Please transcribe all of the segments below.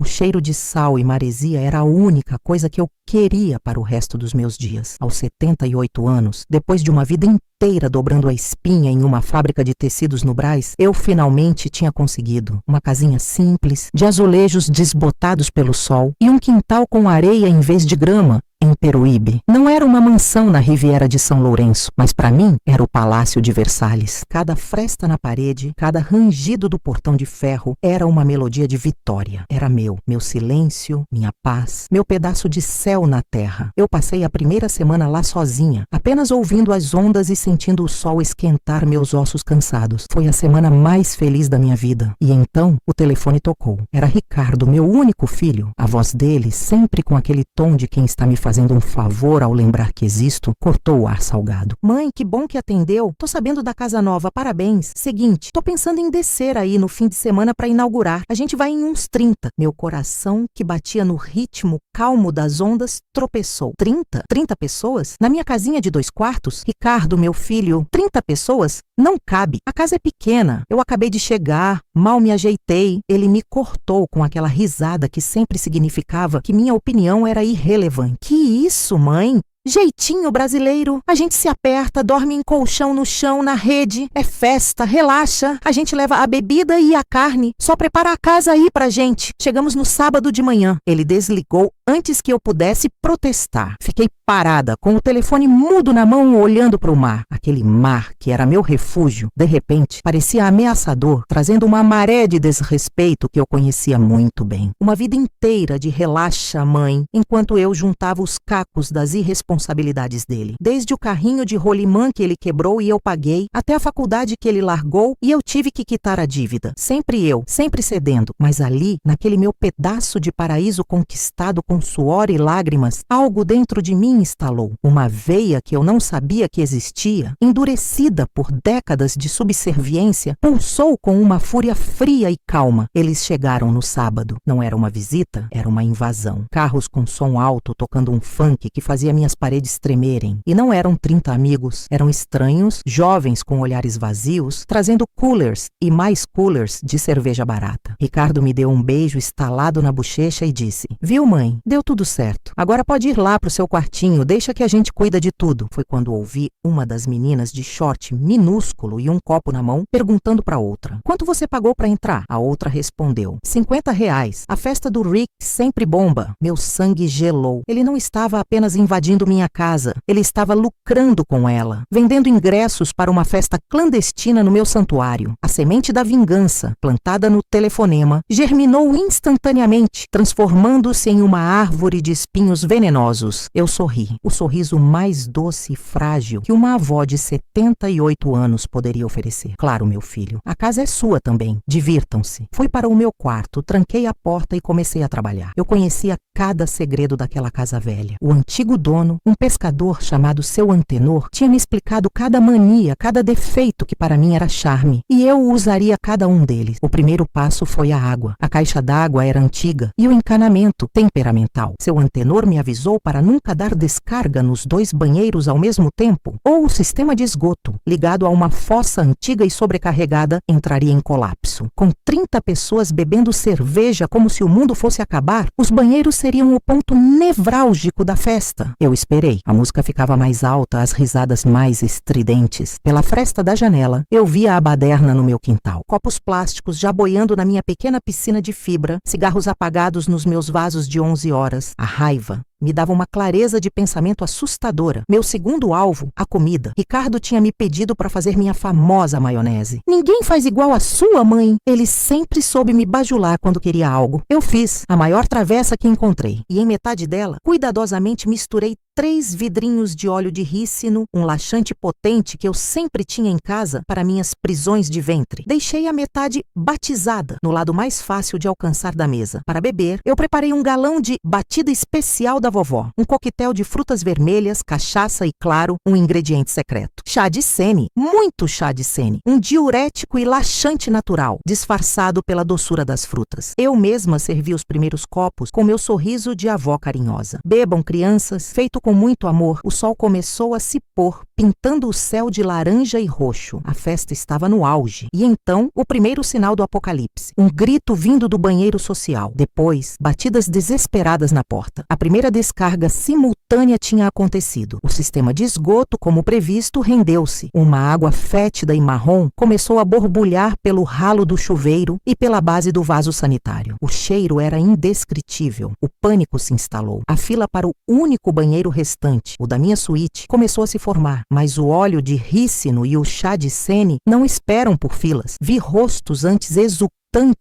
O cheiro de sal e maresia era a única coisa que eu queria para o resto dos meus dias. Aos 78 anos, depois de uma vida inteira dobrando a espinha em uma fábrica de tecidos no Brás, eu finalmente tinha conseguido uma casinha simples, de azulejos desbotados pelo sol e um quintal com areia em vez de grama, em Peruíbe. Não era uma mansão na Riviera de São Lourenço, mas para mim era o Palácio de Versalhes. Cada fresta na parede, cada rangido do portão de ferro era uma melodia de vitória. Era meu silêncio, minha paz, meu pedaço de céu na terra. Eu passei a primeira semana lá sozinha, apenas ouvindo as ondas e sentindo o sol esquentar meus ossos cansados. Foi a semana mais feliz da minha vida. E então o telefone tocou. Era Ricardo, meu único filho. A voz dele, sempre com aquele tom de quem está me fazendo um favor ao lembrar que existo, cortou o ar salgado. Mãe, que bom que atendeu. Tô sabendo da casa nova, parabéns. Seguinte, tô pensando em descer aí no fim de semana para inaugurar. A gente vai em uns 30. Meu coração, que batia no ritmo calmo das ondas, tropeçou. 30? 30 pessoas? Na minha casinha de 2 quartos? Ricardo, meu filho, 30 pessoas? Não cabe. A casa é pequena. Eu acabei de chegar, mal me ajeitei. Ele me cortou com aquela risada que sempre significava que minha opinião era irrelevante. Que isso, mãe? Jeitinho brasileiro. A gente se aperta, dorme em colchão no chão, na rede. É festa, relaxa. A gente leva a bebida e a carne. Só prepara a casa aí pra gente. Chegamos no sábado de manhã. Ele desligou antes que eu pudesse protestar. Fiquei parada, com o telefone mudo na mão, olhando para o mar. Aquele mar que era meu refúgio, de repente, parecia ameaçador, trazendo uma maré de desrespeito que eu conhecia muito bem. Uma vida inteira de relaxa, mãe, enquanto eu juntava os cacos das irresponsabilidades dele. Desde o carrinho de rolimã que ele quebrou e eu paguei, até a faculdade que ele largou e eu tive que quitar a dívida. Sempre eu, sempre cedendo. Mas ali, naquele meu pedaço de paraíso conquistado com suor e lágrimas, algo dentro de mim instalou. Uma veia que eu não sabia que existia, endurecida por décadas de subserviência, pulsou com uma fúria fria e calma. Eles chegaram no sábado. Não era uma visita, era uma invasão. Carros com som alto tocando um funk que fazia minhas paredes tremerem. E não eram 30 amigos, eram estranhos, jovens com olhares vazios, trazendo coolers e mais coolers de cerveja barata. Ricardo me deu um beijo estalado na bochecha e disse: "Viu, mãe? Deu tudo certo. Agora pode ir lá pro seu quartinho, deixa que a gente cuida de tudo." Foi quando ouvi uma das meninas de short minúsculo e um copo na mão perguntando pra outra: "Quanto você pagou pra entrar?" A outra respondeu: R$50. A festa do Rick sempre bomba. Meu sangue gelou. Ele não estava apenas invadindo minha casa, ele estava lucrando com ela, vendendo ingressos para uma festa clandestina no meu santuário. A semente da vingança, plantada no telefonema, germinou instantaneamente, transformando-se em uma árvore de espinhos venenosos. Eu sorri, o sorriso mais doce e frágil que uma avó de 78 anos poderia oferecer. "Claro, meu filho, a casa é sua também. Divirtam-se." Fui para o meu quarto, tranquei a porta e comecei a trabalhar. Eu conhecia cada segredo daquela casa velha. O antigo dono, um pescador chamado Seu Antenor, tinha me explicado cada mania, cada defeito que para mim era charme, e eu usaria cada um deles. O primeiro passo foi a água. A caixa d'água era antiga e o encanamento temperamental. Seu Antenor me avisou para nunca dar descarga nos 2 banheiros ao mesmo tempo, ou o sistema de esgoto, ligado a uma fossa antiga e sobrecarregada, entraria em colapso. Com 30 pessoas bebendo cerveja como se o mundo fosse acabar, os banheiros seriam o ponto nevrálgico da festa. Eu esperei. A música ficava mais alta, as risadas mais estridentes. Pela fresta da janela, eu via a baderna no meu quintal. Copos plásticos já boiando na minha pequena piscina de fibra, cigarros apagados nos meus vasos de 11 horas. A raiva me dava uma clareza de pensamento assustadora. Meu segundo alvo, a comida. Ricardo tinha me pedido para fazer minha famosa maionese. "Ninguém faz igual a sua, mãe." Ele sempre soube me bajular quando queria algo. Eu fiz a maior travessa que encontrei. E em metade dela, cuidadosamente misturei 3 vidrinhos de óleo de rícino, um laxante potente que eu sempre tinha em casa para minhas prisões de ventre. Deixei a metade batizada, no lado mais fácil de alcançar da mesa. Para beber, eu preparei um galão de batida especial da da vovó. Um coquetel de frutas vermelhas, cachaça e, claro, um ingrediente secreto. Chá de sene, muito chá de sene. Um diurético e laxante natural, disfarçado pela doçura das frutas. Eu mesma servi os primeiros copos com meu sorriso de avó carinhosa. Bebam, crianças, feito com muito amor. O sol começou a se pôr, pintando o céu de laranja e roxo. A festa estava no auge. E então, o primeiro sinal do apocalipse. Um grito vindo do banheiro social. Depois, batidas desesperadas na porta. A primeira descarga simultânea tinha acontecido. O sistema de esgoto, como previsto, rendeu-se. Uma água fétida e marrom começou a borbulhar pelo ralo do chuveiro e pela base do vaso sanitário. O cheiro era indescritível. O pânico se instalou. A fila para o único banheiro restante, o da minha suíte, começou a se formar. Mas o óleo de rícino e o chá de sene não esperam por filas. Vi rostos antes exultantes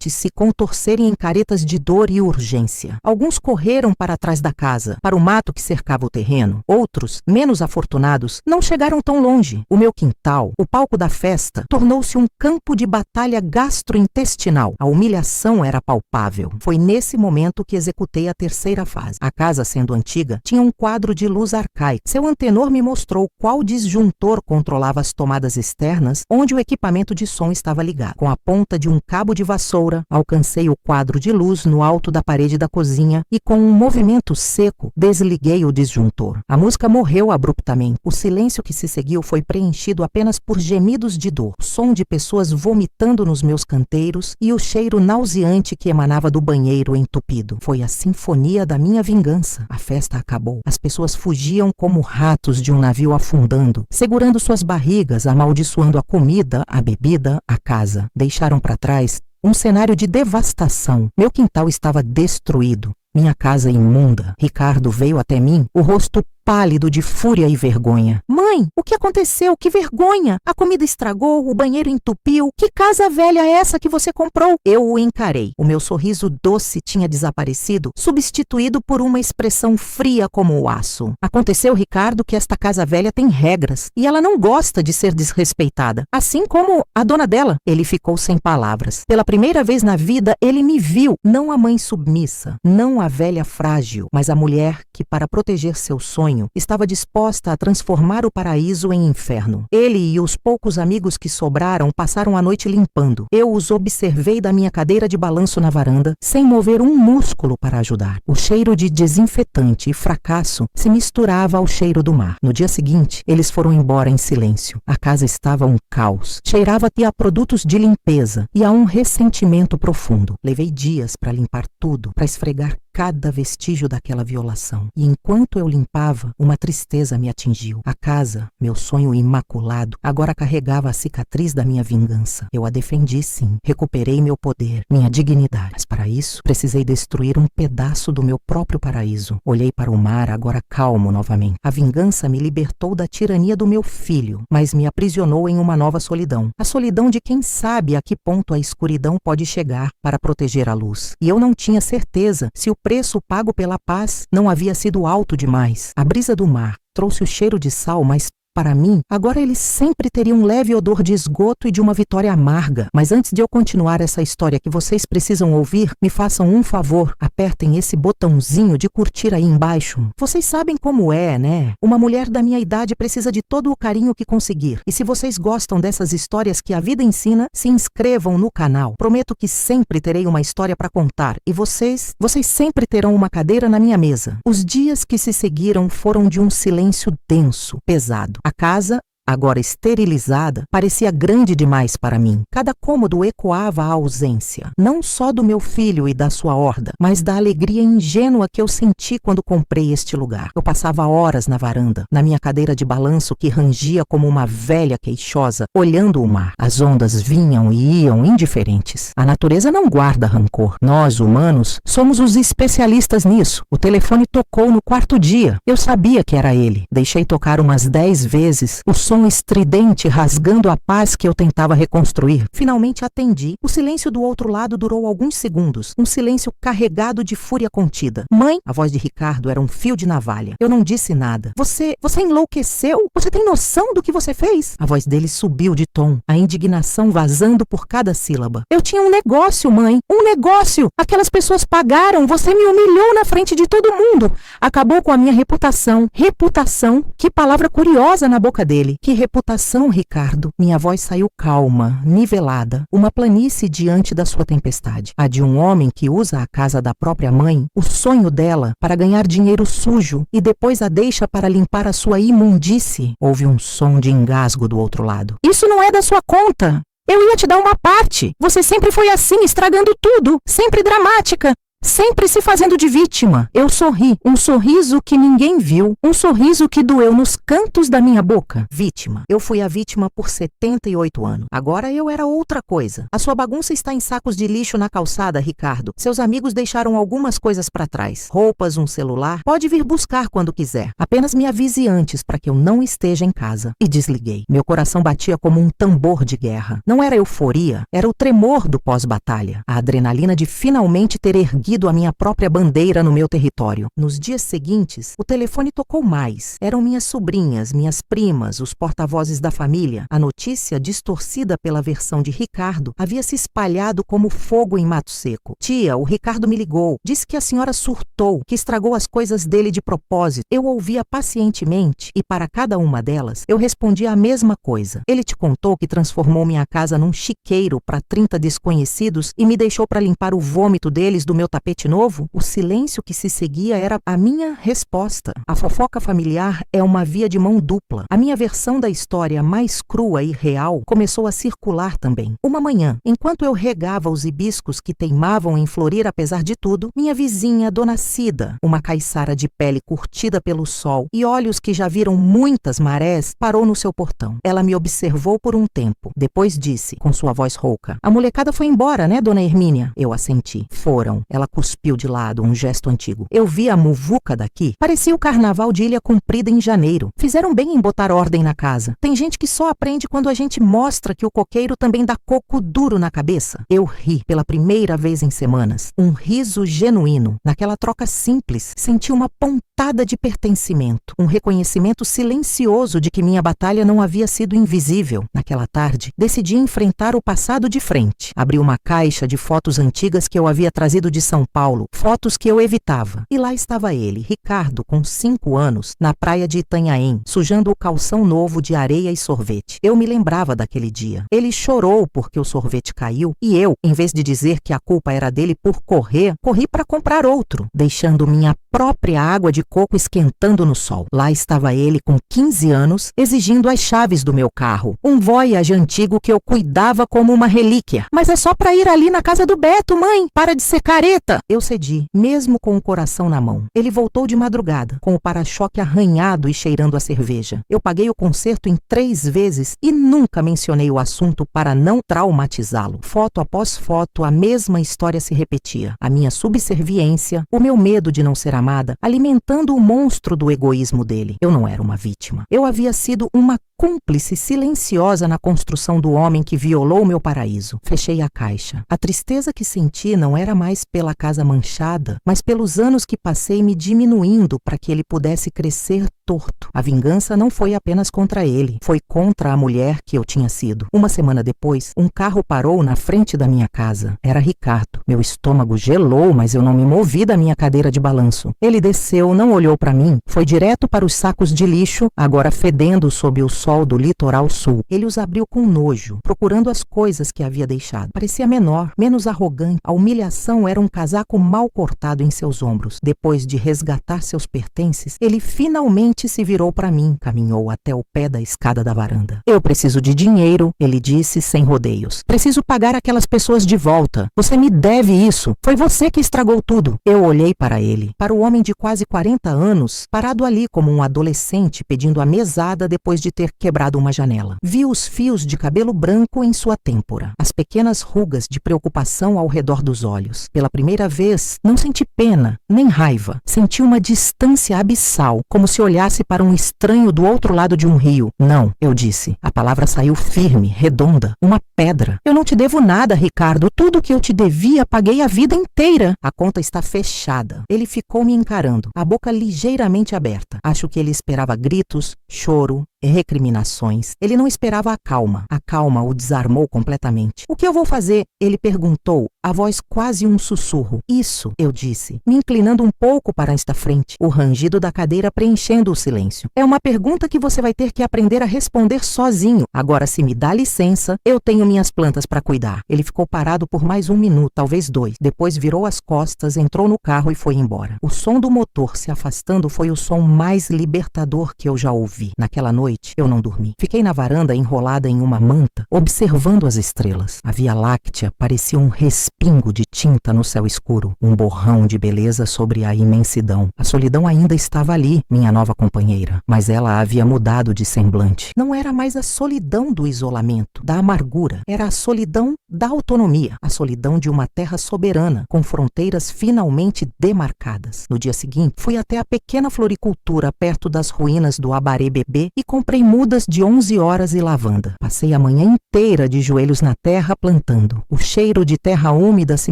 se contorcerem em caretas de dor e urgência. Alguns correram para trás da casa, para o mato que cercava o terreno. Outros, menos afortunados, não chegaram tão longe. O meu quintal, o palco da festa, tornou-se um campo de batalha gastrointestinal. A humilhação era palpável. Foi nesse momento que executei a terceira fase. A casa, sendo antiga, tinha um quadro de luz arcaico. Seu antenor me mostrou qual disjuntor controlava as tomadas externas, onde o equipamento de som estava ligado. Com a ponta de um cabo de vassoura, alcancei o quadro de luz no alto da parede da cozinha e, com um movimento seco, desliguei o disjuntor. A música morreu abruptamente. O silêncio que se seguiu foi preenchido apenas por gemidos de dor, o som de pessoas vomitando nos meus canteiros e o cheiro nauseante que emanava do banheiro entupido. Foi a sinfonia da minha vingança. A festa acabou. As pessoas fugiam como ratos de um navio afundando, segurando suas barrigas, amaldiçoando a comida, a bebida, a casa. Deixaram para trás um cenário de devastação. Meu quintal estava destruído. Minha casa imunda. Ricardo veio até mim, o rosto pálido de fúria e vergonha. Mãe, o que aconteceu? Que vergonha! A comida estragou, o banheiro entupiu. Que casa velha é essa que você comprou? Eu o encarei. O meu sorriso doce tinha desaparecido, substituído por uma expressão fria como o aço. Aconteceu, Ricardo, que esta casa velha tem regras e ela não gosta de ser desrespeitada. Assim como a dona dela. Ele ficou sem palavras. Pela primeira vez na vida, ele me viu, não a mãe submissa, não a velha frágil, mas a mulher que, para proteger seu sonho, estava disposta a transformar o paraíso em inferno. Ele e os poucos amigos que sobraram passaram a noite limpando. Eu os observei da minha cadeira de balanço na varanda, sem mover um músculo para ajudar. O cheiro de desinfetante e fracasso se misturava ao cheiro do mar. No dia seguinte, eles foram embora em silêncio. A casa estava um caos. Cheirava-te a produtos de limpeza e a um ressentimento profundo. Levei dias para limpar tudo, para esfregar cada vestígio daquela violação. E enquanto eu limpava, uma tristeza me atingiu. A casa, meu sonho imaculado, agora carregava a cicatriz da minha vingança. Eu a defendi, sim. Recuperei meu poder, minha dignidade. Mas para isso, precisei destruir um pedaço do meu próprio paraíso. Olhei para o mar, agora calmo novamente. A vingança me libertou da tirania do meu filho, mas me aprisionou em uma nova solidão. A solidão de quem sabe a que ponto a escuridão pode chegar para proteger a luz. E eu não tinha certeza se o preço pago pela paz não havia sido alto demais. A brisa do mar trouxe o cheiro de sal, mas para mim, agora ele sempre teria um leve odor de esgoto e de uma vitória amarga. Mas antes de eu continuar essa história que vocês precisam ouvir, me façam um favor, apertem esse botãozinho de curtir aí embaixo. Vocês sabem como é, né? Uma mulher da minha idade precisa de todo o carinho que conseguir. E se vocês gostam dessas histórias que a vida ensina, se inscrevam no canal. Prometo que sempre terei uma história para contar e vocês sempre terão uma cadeira na minha mesa. Os dias que se seguiram foram de um silêncio denso, pesado. A casa, agora esterilizada, parecia grande demais para mim. Cada cômodo ecoava a ausência, não só do meu filho e da sua horda, mas da alegria ingênua que eu senti quando comprei este lugar. Eu passava horas na varanda, na minha cadeira de balanço que rangia como uma velha queixosa, olhando o mar. As ondas vinham e iam indiferentes. A natureza não guarda rancor. Nós, humanos, somos os especialistas nisso. O telefone tocou no quarto dia. Eu sabia que era ele. Deixei tocar umas 10 vezes o som som estridente rasgando a paz que eu tentava reconstruir. Finalmente atendi. O silêncio do outro lado durou alguns segundos. Um silêncio carregado de fúria contida. Mãe? A voz de Ricardo era um fio de navalha. Eu não disse nada. Você enlouqueceu? Você tem noção do que você fez? A voz dele subiu de tom, a indignação vazando por cada sílaba. Eu tinha um negócio, mãe. Um negócio. Aquelas pessoas pagaram. Você me humilhou na frente de todo mundo. Acabou com a minha reputação. Reputação? Que palavra curiosa na boca dele. Que reputação, Ricardo? Minha voz saiu calma, nivelada. Uma planície diante da sua tempestade. A de um homem que usa a casa da própria mãe, o sonho dela, para ganhar dinheiro sujo e depois a deixa para limpar a sua imundície. Houve um som de engasgo do outro lado. Isso não é da sua conta. Eu ia te dar uma parte. Você sempre foi assim, estragando tudo. Sempre dramática. Sempre se fazendo de vítima. Eu sorri. Um sorriso que ninguém viu. Um sorriso que doeu nos cantos da minha boca. Vítima. Eu fui a vítima por 78 anos. Agora eu era outra coisa. A sua bagunça está em sacos de lixo na calçada, Ricardo. Seus amigos deixaram algumas coisas para trás. Roupas, um celular. Pode vir buscar quando quiser. Apenas me avise antes para que eu não esteja em casa. E desliguei. Meu coração batia como um tambor de guerra. Não era euforia. Era o tremor do pós-batalha. A adrenalina de finalmente ter erguido a minha própria bandeira no meu território. Nos dias seguintes, o telefone tocou mais. Eram minhas sobrinhas, minhas primas, os porta-vozes da família. A notícia, distorcida pela versão de Ricardo, havia se espalhado como fogo em mato seco. Tia, o Ricardo me ligou. Disse que a senhora surtou, que estragou as coisas dele de propósito. Eu ouvia pacientemente e para cada uma delas, eu respondia a mesma coisa. Ele te contou que transformou minha casa num chiqueiro para 30 desconhecidos e me deixou para limpar o vômito deles do meu tapete novo? O silêncio que se seguia era a minha resposta. A fofoca familiar é uma via de mão dupla. A minha versão da história mais crua e real começou a circular também. Uma manhã, enquanto eu regava os hibiscos que teimavam em florir apesar de tudo, minha vizinha, Dona Cida, uma caiçara de pele curtida pelo sol e olhos que já viram muitas marés, parou no seu portão. Ela me observou por um tempo. Depois disse, com sua voz rouca: "A molecada foi embora, né, Dona Hermínia?" Eu assenti. Foram. Ela cuspiu de lado, um gesto antigo. Eu vi a muvuca daqui. Parecia o carnaval de Ilha Comprida em janeiro. Fizeram bem em botar ordem na casa. Tem gente que só aprende quando a gente mostra que o coqueiro também dá coco duro na cabeça. Eu ri pela primeira vez em semanas. Um riso genuíno. Naquela troca simples, senti uma pontada de pertencimento. Um reconhecimento silencioso de que minha batalha não havia sido invisível. Naquela tarde, decidi enfrentar o passado de frente. Abri uma caixa de fotos antigas que eu havia trazido de São Paulo, fotos que eu evitava. E lá estava ele, Ricardo, com 5 anos, na praia de Itanhaém, sujando o calção novo de areia e sorvete. Eu me lembrava daquele dia. Ele chorou porque o sorvete caiu e eu, em vez de dizer que a culpa era dele por correr, corri para comprar outro, deixando minha própria água de coco esquentando no sol. Lá estava ele, com 15 anos, exigindo as chaves do meu carro. Um Voyage antigo que eu cuidava como uma relíquia. "Mas é só para ir ali na casa do Beto, mãe. Para de ser careta." Eu cedi, mesmo com o coração na mão. Ele voltou de madrugada, com o para-choque arranhado e cheirando a cerveja. Eu paguei o conserto em 3 vezes e nunca mencionei o assunto para não traumatizá-lo. Foto após foto, a mesma história se repetia. A minha subserviência, o meu medo de não ser amada, alimentando o monstro do egoísmo dele. Eu não era uma vítima. Eu havia sido uma cúmplice silenciosa na construção do homem que violou meu paraíso. Fechei a caixa. A tristeza que senti não era mais pela casa manchada, mas pelos anos que passei me diminuindo para que ele pudesse crescer torto. A vingança não foi apenas contra ele, foi contra a mulher que eu tinha sido. Uma semana depois, um carro parou na frente da minha casa. Era Ricardo. Meu estômago gelou, mas eu não me movi da minha cadeira de balanço. Ele desceu, não olhou para mim, foi direto para os sacos de lixo, agora fedendo sob o sol do litoral sul. Ele os abriu com nojo, procurando as coisas que havia deixado. Parecia menor, menos arrogante. A humilhação era um casaco mal cortado em seus ombros. Depois de resgatar seus pertences, ele finalmente se virou para mim, caminhou até o pé da escada da varanda. "Eu preciso de dinheiro", ele disse sem rodeios. "Preciso pagar aquelas pessoas de volta. Você me deve isso. Foi você que estragou tudo." Eu olhei para ele, para o homem de quase 40 anos, parado ali como um adolescente pedindo a mesada depois de ter quebrado uma janela. Vi os fios de cabelo branco em sua têmpora, as pequenas rugas de preocupação ao redor dos olhos. Pela primeira vez, não senti pena, nem raiva. Senti uma distância abissal, como se olhasse falasse para um estranho do outro lado de um rio. Não, eu disse. A palavra saiu firme, redonda, uma pedra. Eu não te devo nada, Ricardo. Tudo que eu te devia, paguei a vida inteira. A conta está fechada. Ele ficou me encarando, a boca ligeiramente aberta. Acho que ele esperava gritos, choro, recriminações. Ele não esperava a calma. A calma o desarmou completamente. O que eu vou fazer? Ele perguntou, a voz quase um sussurro. Isso, eu disse, me inclinando um pouco para esta frente, o rangido da cadeira preenchendo o silêncio. É uma pergunta que você vai ter que aprender a responder sozinho. Agora, se me dá licença, eu tenho minhas plantas para cuidar. Ele ficou parado por mais 1 minuto, talvez 2. Depois virou as costas, entrou no carro e foi embora. O som do motor se afastando foi o som mais libertador que eu já ouvi. Naquela noite, eu não dormi. Fiquei na varanda enrolada em uma manta, observando as estrelas. A Via Láctea parecia um respingo de tinta no céu escuro, um borrão de beleza sobre a imensidão. A solidão ainda estava ali, minha nova companheira, mas ela havia mudado de semblante. Não era mais a solidão do isolamento, da amargura, era a solidão da autonomia, a solidão de uma terra soberana, com fronteiras finalmente demarcadas. No dia seguinte, fui até a pequena floricultura perto das ruínas do Abaré Bebê e comprei mudas de 11 horas e lavanda. Passei a manhã inteira de joelhos na terra plantando. O cheiro de terra úmida se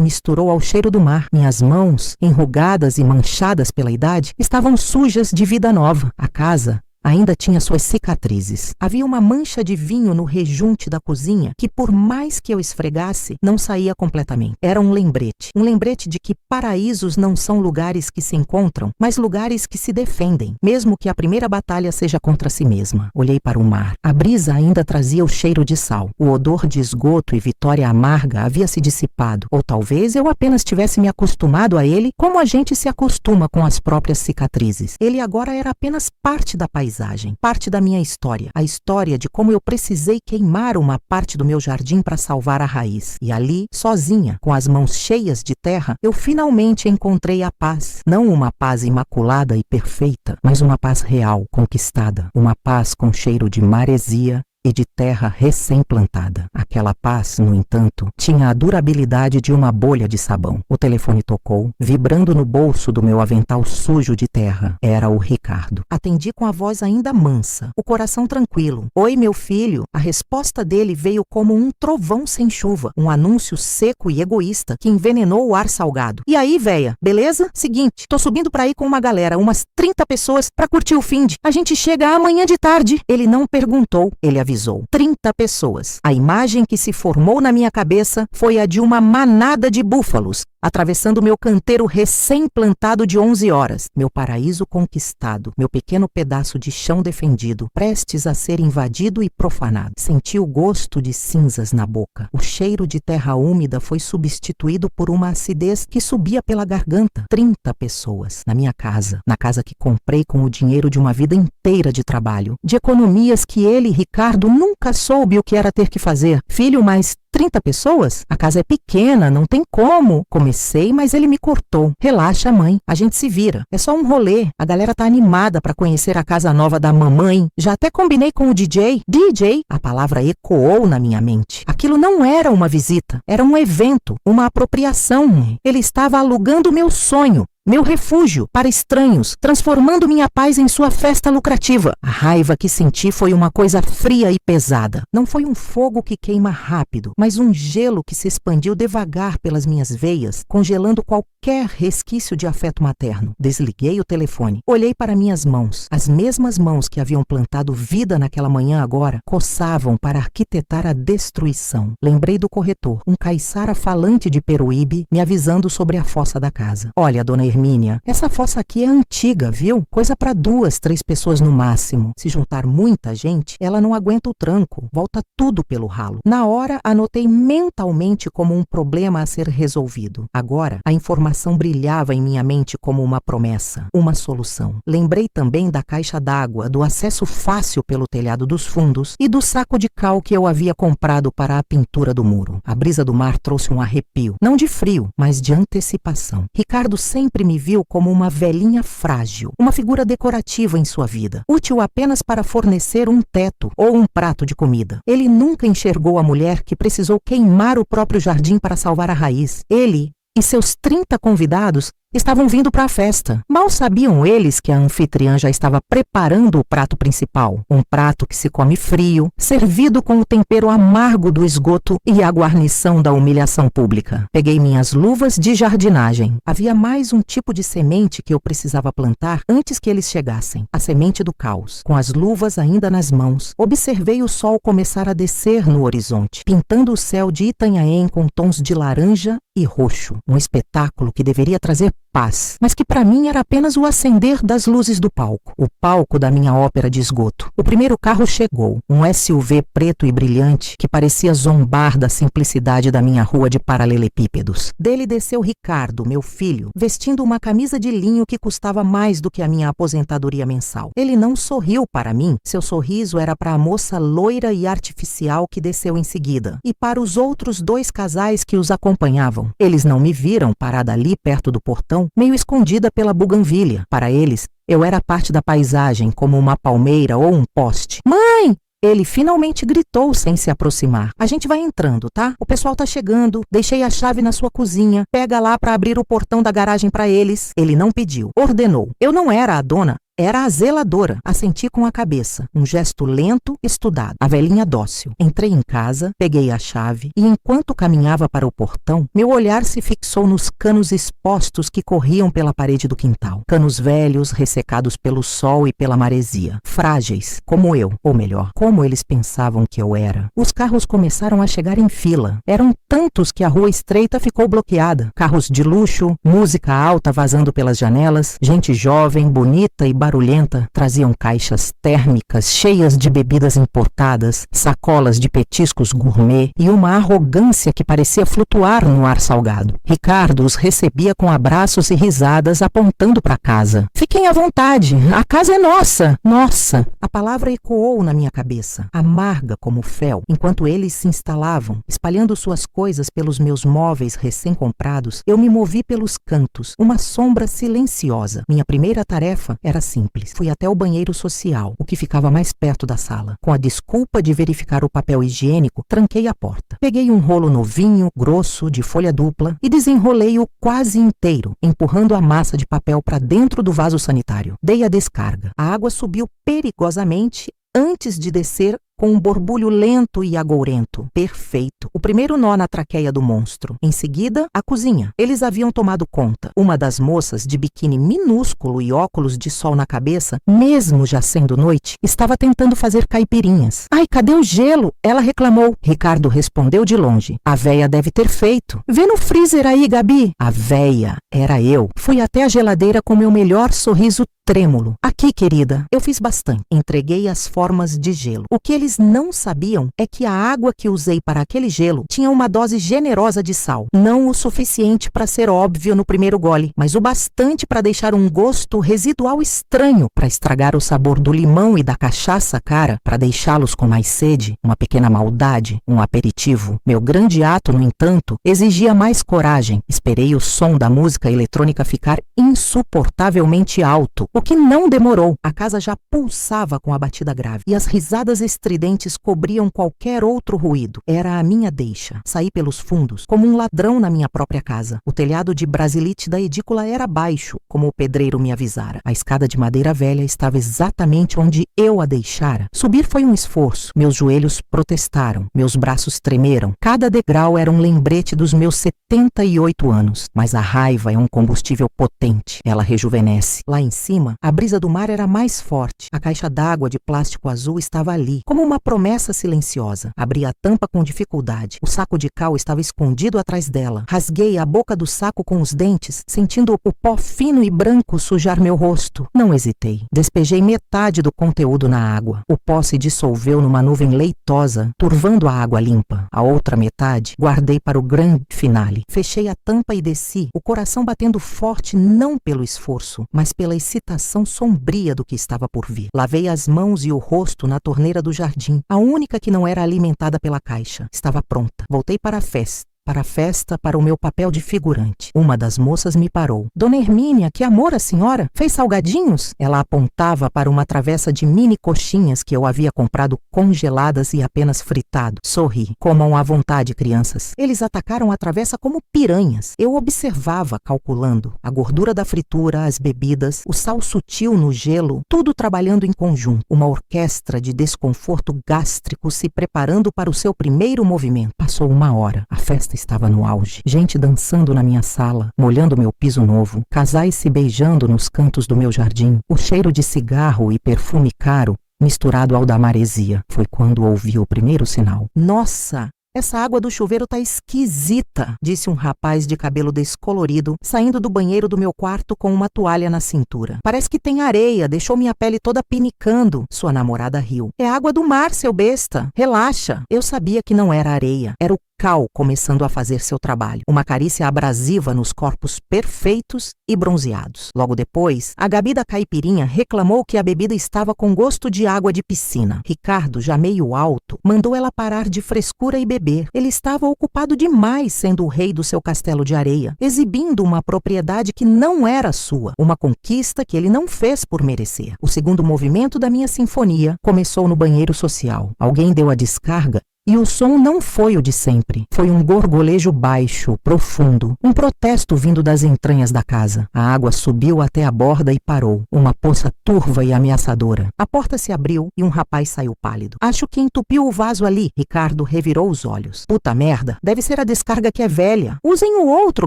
misturou ao cheiro do mar. Minhas mãos, enrugadas e manchadas pela idade, estavam sujas de vida nova. A casa ainda tinha suas cicatrizes. Havia uma mancha de vinho no rejunte da cozinha que, por mais que eu esfregasse, não saía completamente. Era um lembrete de que paraísos não são lugares que se encontram, mas lugares que se defendem, mesmo que a primeira batalha seja contra si mesma. Olhei para o mar. A brisa ainda trazia o cheiro de sal. O odor de esgoto e vitória amarga havia se dissipado, ou talvez eu apenas tivesse me acostumado a ele como a gente se acostuma com as próprias cicatrizes. Ele agora era apenas parte da paisagem, parte da minha história, a história de como eu precisei queimar uma parte do meu jardim para salvar a raiz. E ali, sozinha, com as mãos cheias de terra, eu finalmente encontrei a paz. Não uma paz imaculada e perfeita, mas uma paz real, conquistada. Uma paz com cheiro de maresia e de terra recém-plantada. Aquela paz, no entanto, tinha a durabilidade de uma bolha de sabão. O telefone tocou, vibrando no bolso do meu avental sujo de terra. Era o Ricardo. Atendi com a voz ainda mansa, o coração tranquilo. Oi, meu filho. A resposta dele veio como um trovão sem chuva, um anúncio seco e egoísta que envenenou o ar salgado. E aí, véia, beleza? Seguinte, tô subindo pra ir com uma galera, umas 30 pessoas, pra curtir o finde. A gente chega amanhã de tarde. Ele não perguntou, ele avisou. 30 pessoas. A imagem que se formou na minha cabeça foi a de uma manada de búfalos, atravessando meu canteiro recém-plantado de 11 horas, meu paraíso conquistado, meu pequeno pedaço de chão defendido, prestes a ser invadido e profanado. Senti o gosto de cinzas na boca. O cheiro de terra úmida foi substituído por uma acidez que subia pela garganta. 30 pessoas na minha casa, na casa que comprei com o dinheiro de uma vida inteira de trabalho, de economias que ele, Ricardo, nunca soube o que era ter que fazer. Filho, mas 30 pessoas? A casa é pequena, não tem como. Comecei, mas ele me cortou. Relaxa, mãe, a gente se vira. É só um rolê. A galera tá animada pra conhecer a casa nova da mamãe. Já até combinei com o DJ. DJ? A palavra ecoou na minha mente. Aquilo não era uma visita, era um evento, uma apropriação. Ele estava alugando meu sonho, meu refúgio para estranhos, transformando minha paz em sua festa lucrativa. A raiva que senti foi uma coisa fria e pesada. Não foi um fogo que queima rápido, mas um gelo que se expandiu devagar pelas minhas veias, congelando qualquer resquício de afeto materno. Desliguei o telefone. Olhei para minhas mãos. As mesmas mãos que haviam plantado vida naquela manhã agora coçavam para arquitetar a destruição. Lembrei do corretor, um caiçara falante de Peruíbe, me avisando sobre a fossa da casa. Olha, dona Hermínia, essa fossa aqui é antiga, viu? Coisa para 2, 3 pessoas no máximo. Se juntar muita gente, ela não aguenta o tranco. Volta tudo pelo ralo. Na hora, anotei mentalmente como um problema a ser resolvido. Agora, a informação brilhava em minha mente como uma promessa, uma solução. Lembrei também da caixa d'água, do acesso fácil pelo telhado dos fundos e do saco de cal que eu havia comprado para a pintura do muro. A brisa do mar trouxe um arrepio, não de frio, mas de antecipação. Ricardo sempre me viu como uma velhinha frágil, uma figura decorativa em sua vida, útil apenas para fornecer um teto ou um prato de comida. Ele nunca enxergou a mulher que precisou queimar o próprio jardim para salvar a raiz. Ele e seus 30 convidados Estavam vindo para a festa. Mal sabiam eles que a anfitriã já estava preparando o prato principal. Um prato que se come frio, servido com o tempero amargo do esgoto e a guarnição da humilhação pública. Peguei minhas luvas de jardinagem. Havia mais um tipo de semente que eu precisava plantar antes que eles chegassem. A semente do caos. Com as luvas ainda nas mãos, observei o sol começar a descer no horizonte, pintando o céu de Itanhaém com tons de laranja e roxo. Um espetáculo que deveria trazer paz, mas que para mim era apenas o acender das luzes do palco. O palco da minha ópera de esgoto. O primeiro carro chegou, um SUV preto e brilhante que parecia zombar da simplicidade da minha rua de paralelepípedos. Dele desceu Ricardo, meu filho, vestindo uma camisa de linho que custava mais do que a minha aposentadoria mensal. Ele não sorriu para mim, seu sorriso era para a moça loira e artificial que desceu em seguida, e para os outros 2 casais que os acompanhavam. Eles não me viram parada ali perto do portão, meio escondida pela buganvília. Para eles, eu era parte da paisagem, como uma palmeira ou um poste. Mãe! Ele finalmente gritou sem se aproximar. A gente vai entrando, tá? O pessoal tá chegando. Deixei a chave na sua cozinha. Pega lá para abrir o portão da garagem para eles. Ele não pediu. Ordenou. Eu não era a dona. Era a zeladora. Assenti com a cabeça. Um gesto lento, estudado. A velhinha dócil. Entrei em casa, peguei a chave e enquanto caminhava para o portão, meu olhar se fixou nos canos expostos que corriam pela parede do quintal. Canos velhos, ressecados pelo sol e pela maresia. Frágeis, como eu. Ou melhor, como eles pensavam que eu era. Os carros começaram a chegar em fila. Eram tantos que a rua estreita ficou bloqueada. Carros de luxo, música alta vazando pelas janelas, gente jovem, bonita e barulhenta, traziam caixas térmicas cheias de bebidas importadas, sacolas de petiscos gourmet e uma arrogância que parecia flutuar no ar salgado. Ricardo os recebia com abraços e risadas apontando para casa. Fiquem à vontade, a casa é nossa! Nossa! A palavra ecoou na minha cabeça, amarga como fel, enquanto eles se instalavam, espalhando suas coisas pelos meus móveis recém-comprados. Eu me movi pelos cantos, uma sombra silenciosa. Minha primeira tarefa era simples. Fui até o banheiro social, o que ficava mais perto da sala. Com a desculpa de verificar o papel higiênico, tranquei a porta. Peguei um rolo novinho, grosso, de folha dupla e desenrolei-o quase inteiro, empurrando a massa de papel para dentro do vaso sanitário. Dei a descarga. A água subiu perigosamente antes de descer com um borbulho lento e agourento. Perfeito. O primeiro nó na traqueia do monstro. Em seguida, a cozinha. Eles haviam tomado conta. Uma das moças, de biquíni minúsculo e óculos de sol na cabeça, mesmo já sendo noite, estava tentando fazer caipirinhas. Ai, cadê o gelo? Ela reclamou. Ricardo respondeu de longe. A véia deve ter feito. Vê no freezer aí, Gabi. A véia era eu. Fui até a geladeira com meu melhor sorriso trêmulo. Aqui, querida, eu fiz bastante. Entreguei as formas de gelo. O que eles não sabiam é que a água que usei para aquele gelo tinha uma dose generosa de sal. Não o suficiente para ser óbvio no primeiro gole, mas o bastante para deixar um gosto residual estranho, para estragar o sabor do limão e da cachaça cara, para deixá-los com mais sede, uma pequena maldade, um aperitivo. Meu grande ato, no entanto, exigia mais coragem. Esperei o som da música eletrônica ficar insuportavelmente alto, o que não demorou. A casa já pulsava com a batida grave e as risadas estridentes cobriam qualquer outro ruído. Era a minha deixa. Saí pelos fundos, como um ladrão na minha própria casa. O telhado de brasilite da edícula era baixo, como o pedreiro me avisara. A escada de madeira velha estava exatamente onde eu a deixara. Subir foi um esforço. Meus joelhos protestaram. Meus braços tremeram. Cada degrau era um lembrete dos meus 78 anos. Mas a raiva é um combustível potente. Ela rejuvenesce. Lá em cima, a brisa do mar era mais forte. A caixa d'água de plástico azul estava ali, como uma promessa silenciosa. Abri a tampa com dificuldade. O saco de cal estava escondido atrás dela. Rasguei a boca do saco com os dentes, sentindo o pó fino e branco sujar meu rosto. Não hesitei. Despejei metade do conteúdo na água. O pó se dissolveu numa nuvem leitosa, turvando a água limpa. A outra metade guardei para o grande finale. Fechei a tampa e desci, o coração batendo forte não pelo esforço, mas pela excitação sombria do que estava por vir. Lavei as mãos e o rosto na torneira do jardim, a única que não era alimentada pela caixa. Estava pronta. Voltei para a festa. para a festa para o meu papel de figurante. Uma das moças me parou. Dona Hermínia, que amor a senhora! Fez salgadinhos? Ela apontava para uma travessa de mini coxinhas que eu havia comprado congeladas e apenas fritado. Sorri. Comam à vontade, crianças. Eles atacaram a travessa como piranhas. Eu observava, calculando. A gordura da fritura, as bebidas, o sal sutil no gelo, tudo trabalhando em conjunto. Uma orquestra de desconforto gástrico se preparando para o seu primeiro movimento. Passou 1 hora. A festa estava no auge. Gente dançando na minha sala, molhando meu piso novo. Casais se beijando nos cantos do meu jardim. O cheiro de cigarro e perfume caro misturado ao da maresia. Foi quando ouvi o primeiro sinal. Nossa! Essa água do chuveiro tá esquisita, disse um rapaz de cabelo descolorido, saindo do banheiro do meu quarto com uma toalha na cintura. Parece que tem areia, deixou minha pele toda pinicando. Sua namorada riu. É água do mar, seu besta. Relaxa. Eu sabia que não era areia. Era o cal começando a fazer seu trabalho. Uma carícia abrasiva nos corpos perfeitos e bronzeados. Logo depois, a Gabi da caipirinha reclamou que a bebida estava com gosto de água de piscina. Ricardo, já meio alto, mandou ela parar de frescura e beber. Ele estava ocupado demais sendo o rei do seu castelo de areia, exibindo uma propriedade que não era sua, uma conquista que ele não fez por merecer. O segundo movimento da minha sinfonia começou no banheiro social. Alguém deu a descarga e o som não foi o de sempre. Foi um gorgolejo baixo, profundo, um protesto vindo das entranhas da casa. A água subiu até a borda e parou, uma poça turva e ameaçadora. A porta se abriu e um rapaz saiu pálido. Acho que entupiu o vaso ali. Ricardo revirou os olhos. Puta merda, deve ser a descarga que é velha. Usem o outro,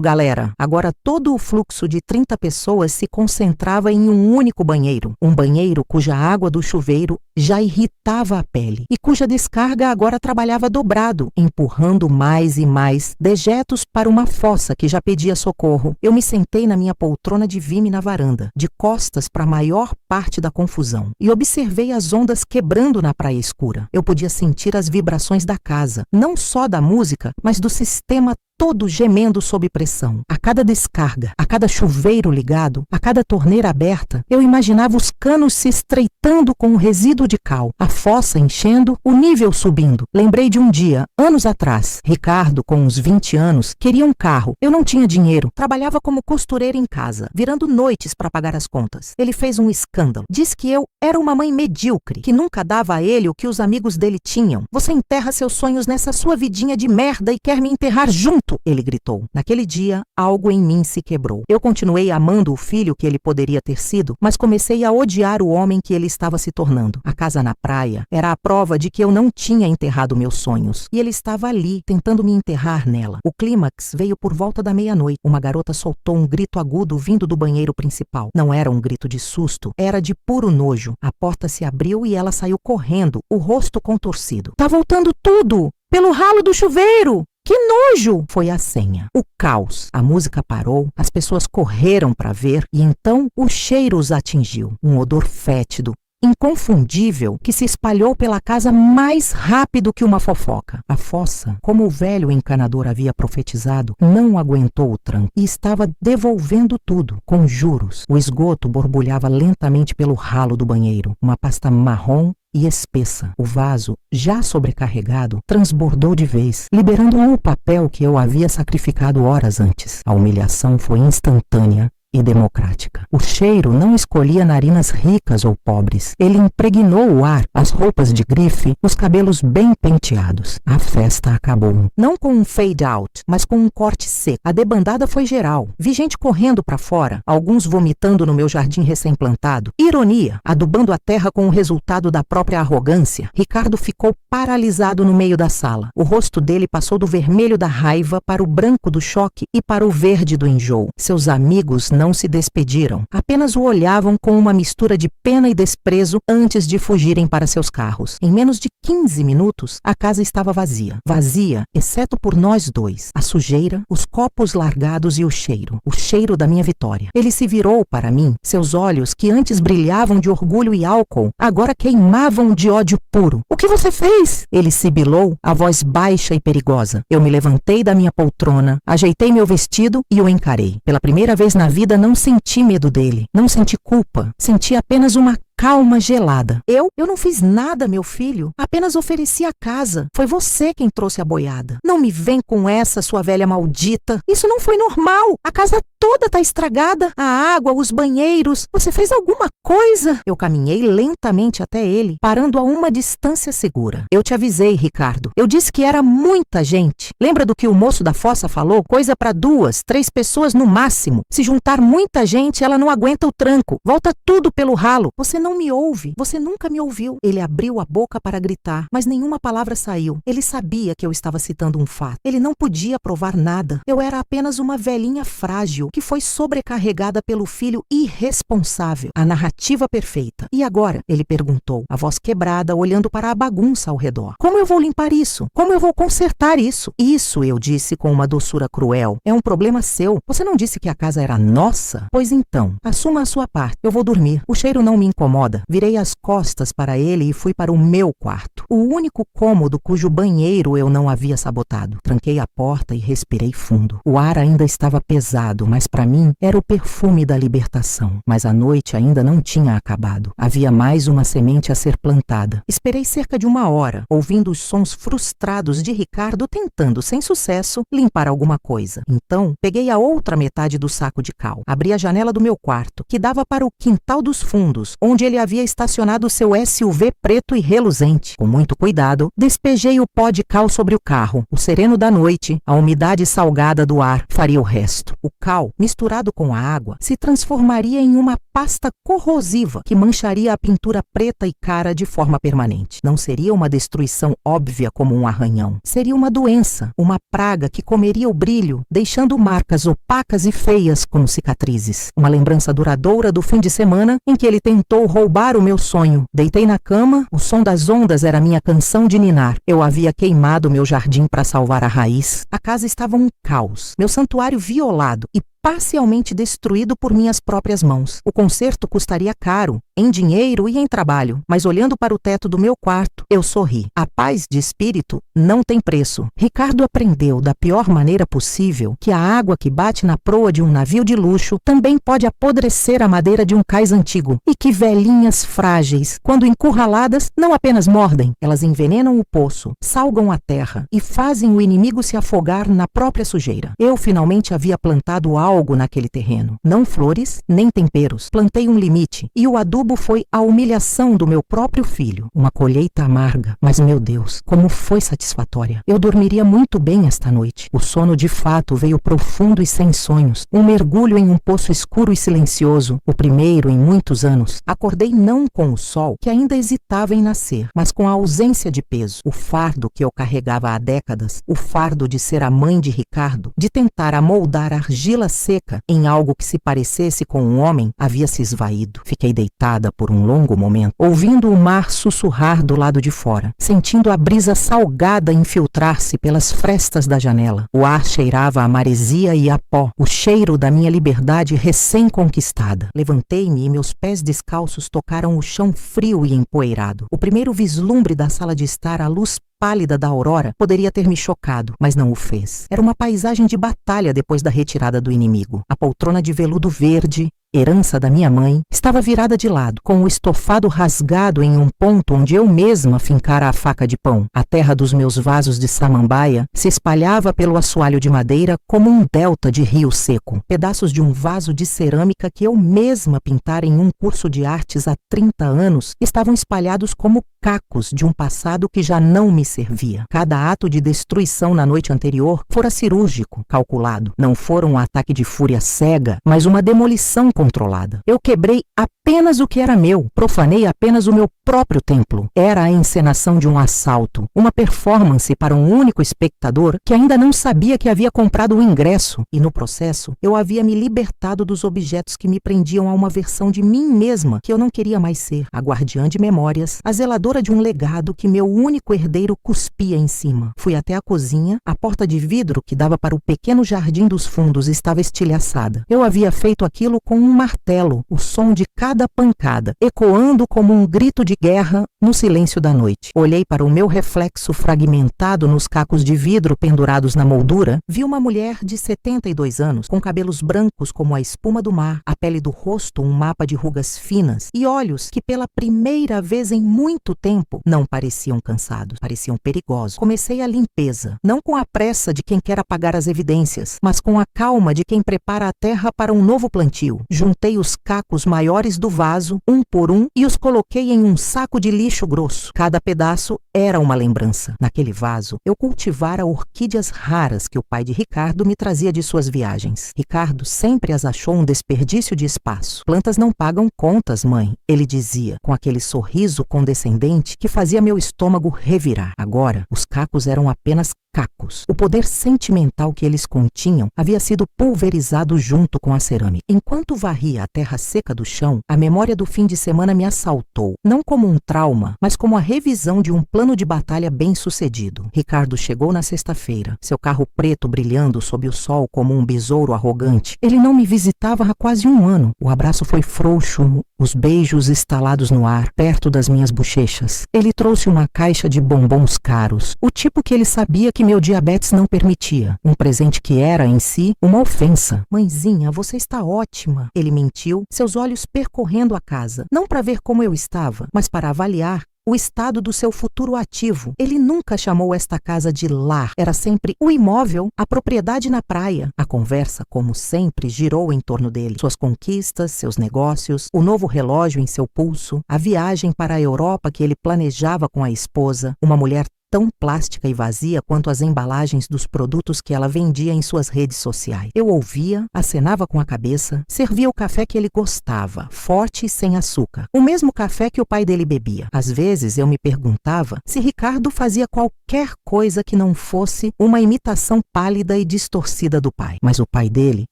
galera. Agora todo o fluxo de 30 pessoas se concentrava em um único banheiro. Um banheiro cuja água do chuveiro já irritava a pele e cuja descarga agora trabalhava dobrado, empurrando mais e mais dejetos para uma fossa que já pedia socorro. Eu me sentei na minha poltrona de vime na varanda, de costas para a maior parte da confusão, e observei as ondas quebrando na praia escura. Eu podia sentir as vibrações da casa, não só da música, mas do sistema todo gemendo sob pressão. A cada descarga, a cada chuveiro ligado, a cada torneira aberta, eu imaginava os canos se estreitando com o resíduo de cal, a fossa enchendo, o nível subindo. Lembrei de um dia, anos atrás. Ricardo, com uns 20 anos, queria um carro. Eu não tinha dinheiro. Trabalhava como costureira em casa, virando noites para pagar as contas. Ele fez um escândalo. Disse que eu era uma mãe medíocre, que nunca dava a ele o que os amigos dele tinham. Você enterra seus sonhos nessa sua vidinha de merda e quer me enterrar junto, ele gritou. Naquele dia, algo em mim se quebrou. Eu continuei amando o filho que ele poderia ter sido, mas comecei a odiar o homem que ele estava se tornando. A casa na praia era a prova de que eu não tinha enterrado meus sonhos, e ele estava ali, tentando me enterrar nela. O clímax veio por volta da meia-noite. Uma garota soltou um grito agudo vindo do banheiro principal. Não era um grito de susto, era de puro nojo. A porta se abriu e ela saiu correndo, o rosto contorcido. Tá voltando tudo! Pelo ralo do chuveiro! Que nojo! Foi a senha. O caos. A música parou, as pessoas correram para ver e então o cheiro os atingiu. Um odor fétido, inconfundível, que se espalhou pela casa mais rápido que uma fofoca. A fossa, como o velho encanador havia profetizado, não aguentou o tranco e estava devolvendo tudo, com juros. O esgoto borbulhava lentamente pelo ralo do banheiro, uma pasta marrom e espessa. O vaso, já sobrecarregado, transbordou de vez, liberando o papel que eu havia sacrificado horas antes. A humilhação foi instantânea e democrática. O cheiro não escolhia narinas ricas ou pobres. Ele impregnou o ar, as roupas de grife, os cabelos bem penteados. A festa acabou. Não com um fade out, mas com um corte seco. A debandada foi geral. Vi gente correndo para fora, alguns vomitando no meu jardim recém-plantado. Ironia, adubando a terra com o resultado da própria arrogância. Ricardo ficou paralisado no meio da sala. O rosto dele passou do vermelho da raiva para o branco do choque e para o verde do enjoo. Seus amigos não se despediram, apenas o olhavam com uma mistura de pena e desprezo antes de fugirem para seus carros. Em menos de 15 minutos, a casa estava vazia. Vazia, exceto por nós dois. A sujeira, os copos largados e o cheiro da minha vitória. Ele se virou para mim, seus olhos, que antes brilhavam de orgulho e álcool, agora queimavam de ódio puro. O que você fez? Ele sibilou, a voz baixa e perigosa. Eu me levantei da minha poltrona, ajeitei meu vestido e o encarei. Pela primeira vez na vida, não senti medo dele, não senti culpa, senti apenas uma calma gelada. Eu não fiz nada, meu filho. Apenas ofereci a casa. Foi você quem trouxe a boiada. Não me vem com essa, sua velha maldita. Isso não foi normal. A casa toda tá estragada. A água, os banheiros. Você fez alguma coisa? Eu caminhei lentamente até ele, parando a uma distância segura. Eu te avisei, Ricardo. Eu disse que era muita gente. Lembra do que o moço da fossa falou? Coisa para 2, 3 pessoas no máximo. Se juntar muita gente, ela não aguenta o tranco. Volta tudo pelo ralo. Você não me ouve. Você nunca me ouviu. Ele abriu a boca para gritar, mas nenhuma palavra saiu. Ele sabia que eu estava citando um fato. Ele não podia provar nada. Eu era apenas uma velhinha frágil que foi sobrecarregada pelo filho irresponsável. A narrativa perfeita. E agora? Ele perguntou, a voz quebrada, olhando para a bagunça ao redor. Como eu vou limpar isso? Como eu vou consertar isso? Isso, eu disse com uma doçura cruel, é um problema seu. Você não disse que a casa era nossa? Pois então, assuma a sua parte. Eu vou dormir. O cheiro não me incomoda. Virei as costas para ele e fui para o meu quarto. O único cômodo cujo banheiro eu não havia sabotado. Tranquei a porta e respirei fundo. O ar ainda estava pesado, mas para mim era o perfume da libertação. Mas a noite ainda não tinha acabado. Havia mais uma semente a ser plantada. Esperei cerca de 1 hora, ouvindo os sons frustrados de Ricardo tentando, sem sucesso, limpar alguma coisa. Então, peguei a outra metade do saco de cal. Abri a janela do meu quarto, que dava para o quintal dos fundos, onde ele havia estacionado seu SUV preto e reluzente. Com muito cuidado, despejei o pó de cal sobre o carro. O sereno da noite, a umidade salgada do ar, faria o resto. O cal, misturado com a água, se transformaria em uma pasta corrosiva que mancharia a pintura preta e cara de forma permanente. Não seria uma destruição óbvia como um arranhão. Seria uma doença, uma praga que comeria o brilho, deixando marcas opacas e feias como cicatrizes. Uma lembrança duradoura do fim de semana em que ele tentou roubar o meu sonho. Deitei na cama, o som das ondas era minha canção de ninar. Eu havia queimado meu jardim para salvar a raiz. A casa estava um caos. Meu santuário violado e parcialmente destruído por minhas próprias mãos. O conserto custaria caro, em dinheiro e em trabalho, mas olhando para o teto do meu quarto, eu sorri. A paz de espírito não tem preço. Ricardo aprendeu da pior maneira possível que a água que bate na proa de um navio de luxo também pode apodrecer a madeira de um cais antigo e que velhinhas frágeis, quando encurraladas, não apenas mordem, elas envenenam o poço, salgam a terra e fazem o inimigo se afogar na própria sujeira. Eu finalmente havia plantado algo naquele terreno. Não flores, nem temperos. Plantei um limite e o adubo foi a humilhação do meu próprio filho. Uma colheita amarga, mas meu Deus, como foi satisfatória. Eu dormiria muito bem esta noite. O sono de fato veio profundo e sem sonhos. Um mergulho em um poço escuro e silencioso, o primeiro em muitos anos. Acordei não com o sol, que ainda hesitava em nascer, mas com a ausência de peso. O fardo que eu carregava há décadas, o fardo de ser a mãe de Ricardo, de tentar amoldar argila seca em algo que se parecesse com um homem, havia se esvaído. Fiquei deitada por um longo momento, ouvindo o mar sussurrar do lado de fora, sentindo a brisa salgada infiltrar-se pelas frestas da janela. O ar cheirava a maresia e a pó, o cheiro da minha liberdade recém-conquistada. Levantei-me e meus pés descalços tocaram o chão frio e empoeirado. O primeiro vislumbre da sala de estar à luz pálida da aurora poderia ter me chocado, mas não o fez. Era uma paisagem de batalha depois da retirada do inimigo. A poltrona de veludo verde, herança da minha mãe, estava virada de lado, com o estofado rasgado em um ponto onde eu mesma fincara a faca de pão. A terra dos meus vasos de samambaia se espalhava pelo assoalho de madeira como um delta de rio seco. Pedaços de um vaso de cerâmica que eu mesma pintara em um curso de artes há 30 anos estavam espalhados como cacos de um passado que já não me servia. Cada ato de destruição na noite anterior fora cirúrgico, calculado. Não fora um ataque de fúria cega, mas uma demolição controlada. Eu quebrei apenas o que era meu, profanei apenas o meu próprio templo. Era a encenação de um assalto, uma performance para um único espectador que ainda não sabia que havia comprado o ingresso, e no processo eu havia me libertado dos objetos que me prendiam a uma versão de mim mesma que eu não queria mais ser, a guardiã de memórias, a zeladora de um legado que meu único herdeiro cuspia em cima. Fui até a cozinha, a porta de vidro que dava para o pequeno jardim dos fundos estava estilhaçada. Eu havia feito aquilo com um um martelo, o som de cada pancada, ecoando como um grito de guerra no silêncio da noite. Olhei para o meu reflexo fragmentado nos cacos de vidro pendurados na moldura. Vi uma mulher de 72 anos, com cabelos brancos como a espuma do mar, a pele do rosto um mapa de rugas finas e olhos que pela primeira vez em muito tempo não pareciam cansados, pareciam perigosos. Comecei a limpeza, não com a pressa de quem quer apagar as evidências, mas com a calma de quem prepara a terra para um novo plantio. Juntei os cacos maiores do vaso, um por um, e os coloquei em um saco de lixo grosso. Cada pedaço era uma lembrança. Naquele vaso, eu cultivara orquídeas raras que o pai de Ricardo me trazia de suas viagens. Ricardo sempre as achou um desperdício de espaço. Plantas não pagam contas, mãe, ele dizia, com aquele sorriso condescendente que fazia meu estômago revirar. Agora, os cacos eram apenas cacos. O poder sentimental que eles continham havia sido pulverizado junto com a cerâmica. Enquanto varria a terra seca do chão, a memória do fim de semana me assaltou, não como um trauma, mas como a revisão de um plano de batalha bem-sucedido. Ricardo chegou na sexta-feira, seu carro preto brilhando sob o sol como um besouro arrogante. Ele não me visitava há quase um ano. O abraço foi frouxo, os beijos estalados no ar, perto das minhas bochechas. Ele trouxe uma caixa de bombons caros, o tipo que ele sabia que meu diabetes não permitia. Um presente que era, em si, uma ofensa. Mãezinha, você está ótima. Ele mentiu, seus olhos percorrendo a casa, não para ver como eu estava, mas para avaliar o estado do seu futuro ativo. Ele nunca chamou esta casa de lar. Era sempre o imóvel, a propriedade na praia. A conversa, como sempre, girou em torno dele. Suas conquistas, seus negócios, o novo relógio em seu pulso, a viagem para a Europa que ele planejava com a esposa, uma mulher tão plástica e vazia quanto as embalagens dos produtos que ela vendia em suas redes sociais. Eu ouvia, acenava com a cabeça, servia o café que ele gostava, forte e sem açúcar. O mesmo café que o pai dele bebia. Às vezes eu me perguntava se Ricardo fazia qualquer coisa que não fosse uma imitação pálida e distorcida do pai. Mas o pai dele,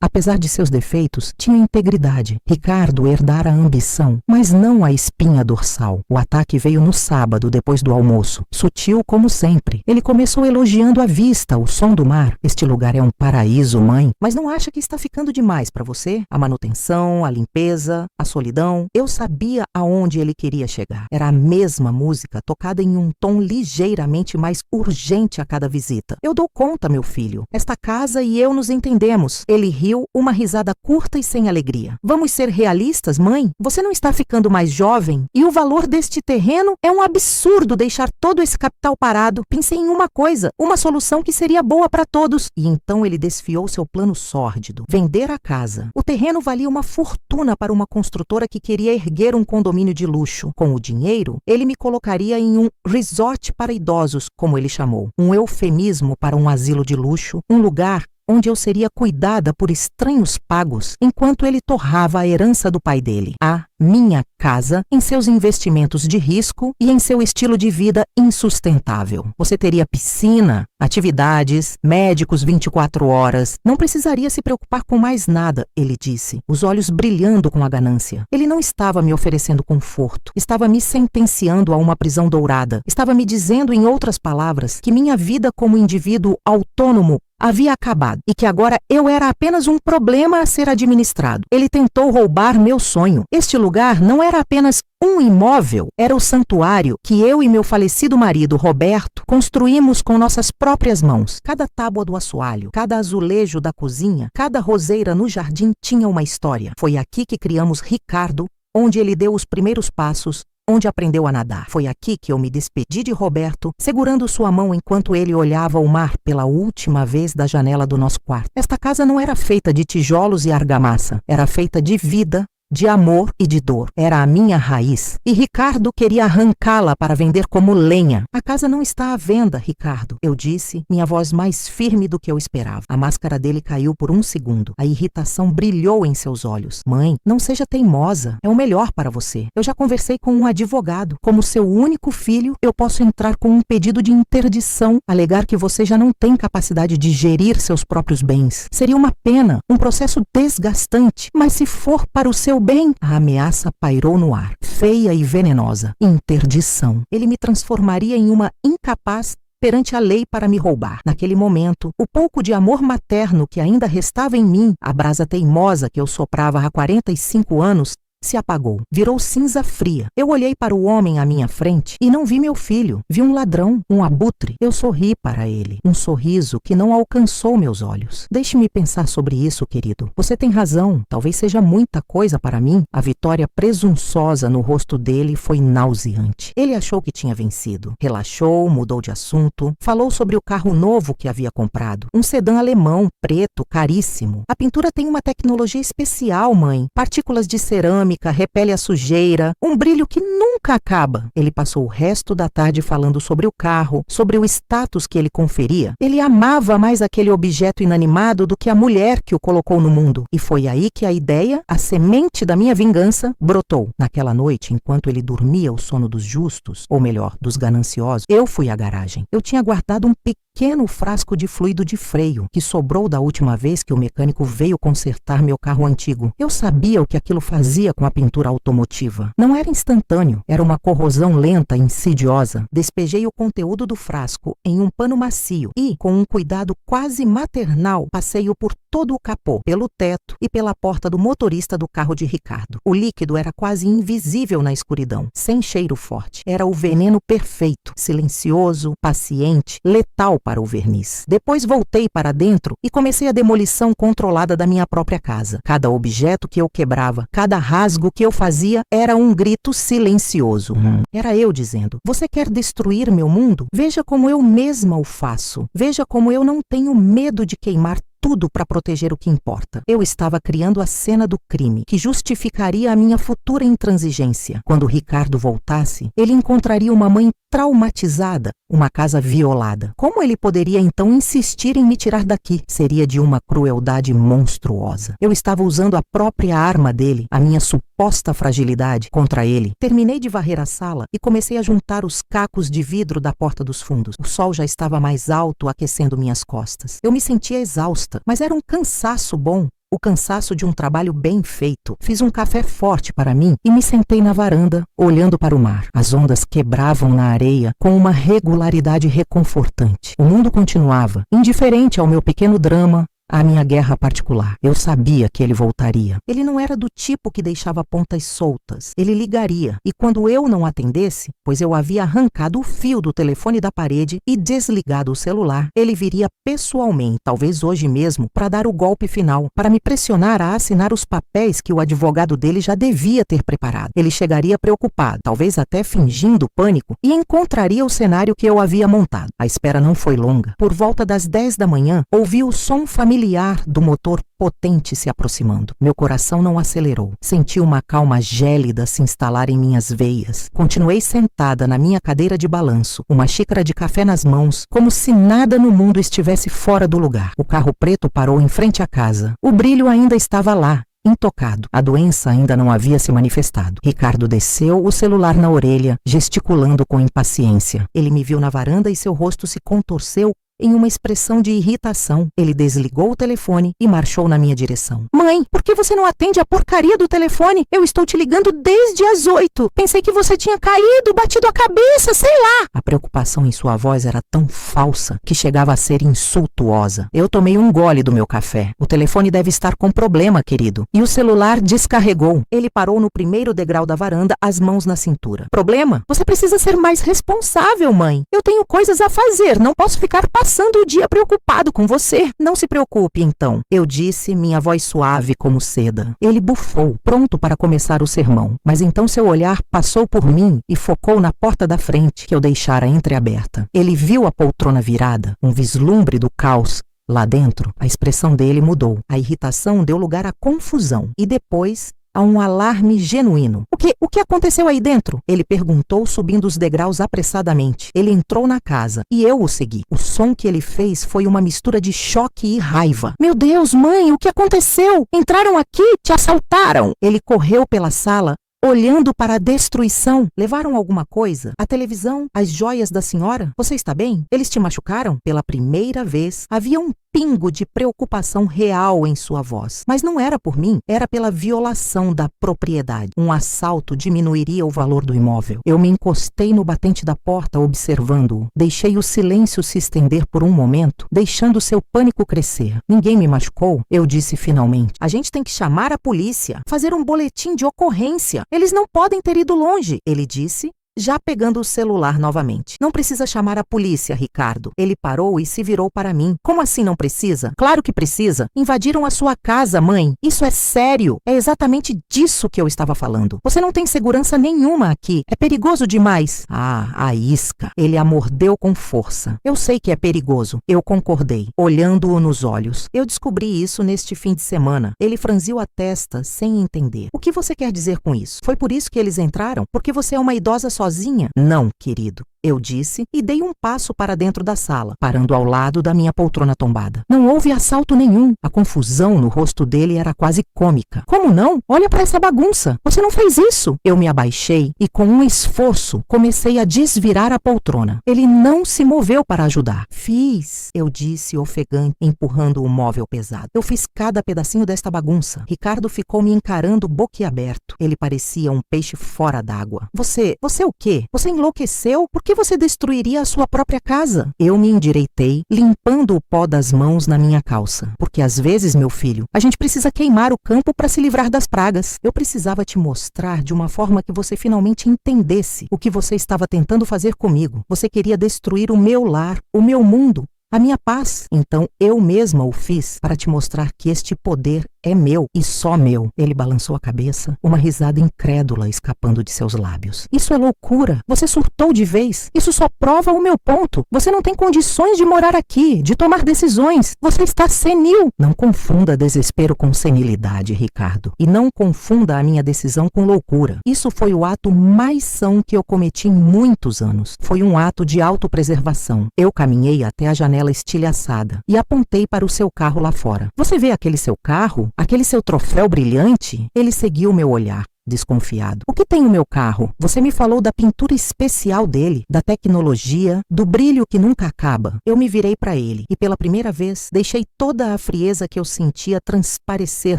apesar de seus defeitos, tinha integridade. Ricardo herdara a ambição, mas não a espinha dorsal. O ataque veio no sábado, depois do almoço. Sutil como sempre. Ele começou elogiando a vista, o som do mar. Este lugar é um paraíso, mãe. Mas não acha que está ficando demais para você? A manutenção, a limpeza, a solidão. Eu sabia aonde ele queria chegar. Era a mesma música, tocada em um tom ligeiramente mais urgente a cada visita. Eu dou conta, meu filho. Esta casa e eu nos entendemos. Ele riu, uma risada curta e sem alegria. Vamos ser realistas, mãe? Você não está ficando mais jovem? E o valor deste terreno é um absurdo deixar todo esse capital parado. Pensei em uma coisa, uma solução que seria boa para todos. E então ele desfiou seu plano sórdido. Vender a casa. O terreno valia uma fortuna para uma construtora que queria erguer um condomínio de luxo. Com o dinheiro, ele me colocaria em um resort para idosos, como ele chamou. Um eufemismo para um asilo de luxo, um lugar onde eu seria cuidada por estranhos pagos, enquanto ele torrava a herança do pai dele, a minha casa, em seus investimentos de risco e em seu estilo de vida insustentável. Você teria piscina, atividades, médicos 24 horas. Não precisaria se preocupar com mais nada, ele disse, os olhos brilhando com a ganância. Ele não estava me oferecendo conforto, estava me sentenciando a uma prisão dourada. Estava me dizendo, em outras palavras, que minha vida como indivíduo autônomo havia acabado e que agora eu era apenas um problema a ser administrado. Ele tentou roubar meu sonho. Este lugar não era apenas um imóvel, era o santuário que eu e meu falecido marido, Roberto, construímos com nossas próprias mãos. Cada tábua do assoalho, cada azulejo da cozinha, cada roseira no jardim tinha uma história. Foi aqui que criamos Ricardo, onde ele deu os primeiros passos, onde aprendeu a nadar. Foi aqui que eu me despedi de Roberto, segurando sua mão enquanto ele olhava o mar pela última vez da janela do nosso quarto. Esta casa não era feita de tijolos e argamassa, era feita de vida, de amor e de dor. Era a minha raiz. E Ricardo queria arrancá-la para vender como lenha. A casa não está à venda, Ricardo, eu disse, minha voz mais firme do que eu esperava. A máscara dele caiu por um segundo. A irritação brilhou em seus olhos. Mãe, não seja teimosa. É o melhor para você. Eu já conversei com um advogado. Como seu único filho, eu posso entrar com um pedido de interdição, alegar que você já não tem capacidade de gerir seus próprios bens. Seria uma pena, um processo desgastante, mas se for para o seu bem, a ameaça pairou no ar, feia e venenosa. Interdição. Ele me transformaria em uma incapaz perante a lei para me roubar. Naquele momento, o pouco de amor materno que ainda restava em mim, a brasa teimosa que eu soprava há 45 anos, se apagou, virou cinza fria. Eu olhei para o homem à minha frente e não vi meu filho. Vi um ladrão, um abutre. Eu sorri para ele, um sorriso que não alcançou meus olhos. Deixe-me pensar sobre isso, querido. Você tem razão, talvez seja muita coisa para mim. A vitória presunçosa no rosto dele foi nauseante. Ele achou que tinha vencido. Relaxou, mudou de assunto, falou sobre o carro novo que havia comprado. Um sedã alemão, preto, caríssimo. A pintura tem uma tecnologia especial, mãe. Partículas de cerâmica, repele a sujeira, um brilho que nunca acaba. Ele passou o resto da tarde falando sobre o carro, sobre o status que ele conferia. Ele amava mais aquele objeto inanimado do que a mulher que o colocou no mundo. E foi aí que a ideia, a semente da minha vingança, brotou. Naquela noite, enquanto ele dormia o sono dos justos, ou melhor, dos gananciosos, eu fui à garagem. Eu tinha guardado um pequeno frasco de fluido de freio, que sobrou da última vez que o mecânico veio consertar meu carro antigo. Eu sabia o que aquilo fazia com a pintura automotiva. Não era instantâneo, era uma corrosão lenta e insidiosa. Despejei o conteúdo do frasco em um pano macio e, com um cuidado quase maternal, passei-o por todo o capô, pelo teto e pela porta do motorista do carro de Ricardo. O líquido era quase invisível na escuridão, sem cheiro forte. Era o veneno perfeito, silencioso, paciente, letal para o verniz. Depois voltei para dentro e comecei a demolição controlada da minha própria casa. Cada objeto que eu quebrava, cada rasgo que eu fazia era um grito silencioso. Era eu dizendo: você quer destruir meu mundo? Veja como eu mesma o faço. Veja como eu não tenho medo de queimar tudo para proteger o que importa. Eu estava criando a cena do crime, que justificaria a minha futura intransigência. Quando Ricardo voltasse, ele encontraria uma mãe traumatizada, uma casa violada. Como ele poderia então insistir em me tirar daqui? Seria de uma crueldade monstruosa. Eu estava usando a própria arma dele, a minha suposta fragilidade, contra ele. Terminei de varrer a sala e comecei a juntar os cacos de vidro da porta dos fundos. O sol já estava mais alto, aquecendo minhas costas. Eu me sentia exausta, mas era um cansaço bom. O cansaço de um trabalho bem feito. Fiz um café forte para mim e me sentei na varanda, olhando para o mar. As ondas quebravam na areia com uma regularidade reconfortante. O mundo continuava, indiferente ao meu pequeno drama, à minha guerra particular. Eu sabia que ele voltaria. Ele não era do tipo que deixava pontas soltas. Ele ligaria, e quando eu não atendesse, pois eu havia arrancado o fio do telefone da parede e desligado o celular, ele viria pessoalmente, talvez hoje mesmo, para dar o golpe final, para me pressionar a assinar os papéis que o advogado dele já devia ter preparado. Ele chegaria preocupado, talvez até fingindo pânico, e encontraria o cenário que eu havia montado. A espera não foi longa. Por volta das 10 da manhã, ouvi o som familiar do motor potente se aproximando. Meu coração não acelerou. Senti uma calma gélida se instalar em minhas veias. Continuei sentada na minha cadeira de balanço, uma xícara de café nas mãos, como se nada no mundo estivesse fora do lugar. O carro preto parou em frente à casa. O brilho ainda estava lá, intocado. A doença ainda não havia se manifestado. Ricardo desceu, o celular na orelha, gesticulando com impaciência. Ele me viu na varanda e seu rosto se contorceu em uma expressão de irritação. Ele desligou o telefone e marchou na minha direção. Mãe, por que você não atende a porcaria do telefone? Eu estou te ligando desde as 8. Pensei que você tinha caído, batido a cabeça, sei lá. A preocupação em sua voz era tão falsa que chegava a ser insultuosa. Eu tomei um gole do meu café. O telefone deve estar com problema, querido. E o celular descarregou. Ele parou no primeiro degrau da varanda, as mãos na cintura. Problema? Você precisa ser mais responsável, mãe. Eu tenho coisas a fazer, não posso ficar passando o dia preocupado com você. Não se preocupe, então, eu disse, minha voz suave como seda. Ele bufou, pronto para começar o sermão, mas então seu olhar passou por mim e focou na porta da frente, que eu deixara entreaberta. Ele viu a poltrona virada, um vislumbre do caos. Lá dentro, a expressão dele mudou. A irritação deu lugar à confusão e depois a um alarme genuíno. O que aconteceu aí dentro? Ele perguntou, subindo os degraus apressadamente. Ele entrou na casa e eu o segui. O som que ele fez foi uma mistura de choque e raiva. Meu Deus, mãe, o que aconteceu? Entraram aqui, te assaltaram. Ele correu pela sala, olhando para a destruição. Levaram alguma coisa? A televisão? As joias da senhora? Você está bem? Eles te machucaram? Pela primeira vez, havia um pingo de preocupação real em sua voz. Mas não era por mim, era pela violação da propriedade. Um assalto diminuiria o valor do imóvel. Eu me encostei no batente da porta observando-o. Deixei o silêncio se estender por um momento, deixando seu pânico crescer. Ninguém me machucou? Eu disse finalmente. A gente tem que chamar a polícia, fazer um boletim de ocorrência. Eles não podem ter ido longe, ele disse, já pegando o celular novamente. Não precisa chamar a polícia, Ricardo. Ele parou e se virou para mim. Como assim não precisa? Claro que precisa. Invadiram a sua casa, mãe. Isso é sério. É exatamente disso que eu estava falando. Você não tem segurança nenhuma aqui. É perigoso demais. Ah, a isca. Ele a mordeu com força. Eu sei que é perigoso. Eu concordei, olhando-o nos olhos. Eu descobri isso neste fim de semana. Ele franziu a testa sem entender. O que você quer dizer com isso? Foi por isso que eles entraram? Porque você é uma idosa sozinha? Não, querido. Eu disse e dei um passo para dentro da sala, parando ao lado da minha poltrona tombada. Não houve assalto nenhum. A confusão no rosto dele era quase cômica. Como não? Olha para essa bagunça. Você não fez isso. Eu me abaixei e com um esforço comecei a desvirar a poltrona. Ele não se moveu para ajudar. Fiz, eu disse ofegante, empurrando o móvel pesado. Eu fiz cada pedacinho desta bagunça. Ricardo ficou me encarando boquiaberto. Ele parecia um peixe fora d'água. Você o quê? Você enlouqueceu? Por que você destruiria a sua própria casa? Eu me endireitei, limpando o pó das mãos na minha calça. Porque às vezes, meu filho, a gente precisa queimar o campo para se livrar das pragas. Eu precisava te mostrar de uma forma que você finalmente entendesse o que você estava tentando fazer comigo. Você queria destruir o meu lar, o meu mundo, a minha paz. Então eu mesma o fiz para te mostrar que este poder é meu e só meu. Ele balançou a cabeça, uma risada incrédula escapando de seus lábios. Isso é loucura. Você surtou de vez. Isso só prova o meu ponto. Você não tem condições de morar aqui, de tomar decisões. Você está senil. Não confunda desespero com senilidade, Ricardo. E não confunda a minha decisão com loucura. Isso foi o ato mais são que eu cometi em muitos anos. Foi um ato de autopreservação. Eu caminhei até a janela estilhaçada e apontei para o seu carro lá fora. Você vê aquele seu carro? Aquele seu troféu brilhante? Ele seguiu meu olhar, desconfiado. O que tem o meu carro? Você me falou da pintura especial dele, da tecnologia, do brilho que nunca acaba. Eu me virei para ele e pela primeira vez deixei toda a frieza que eu sentia transparecer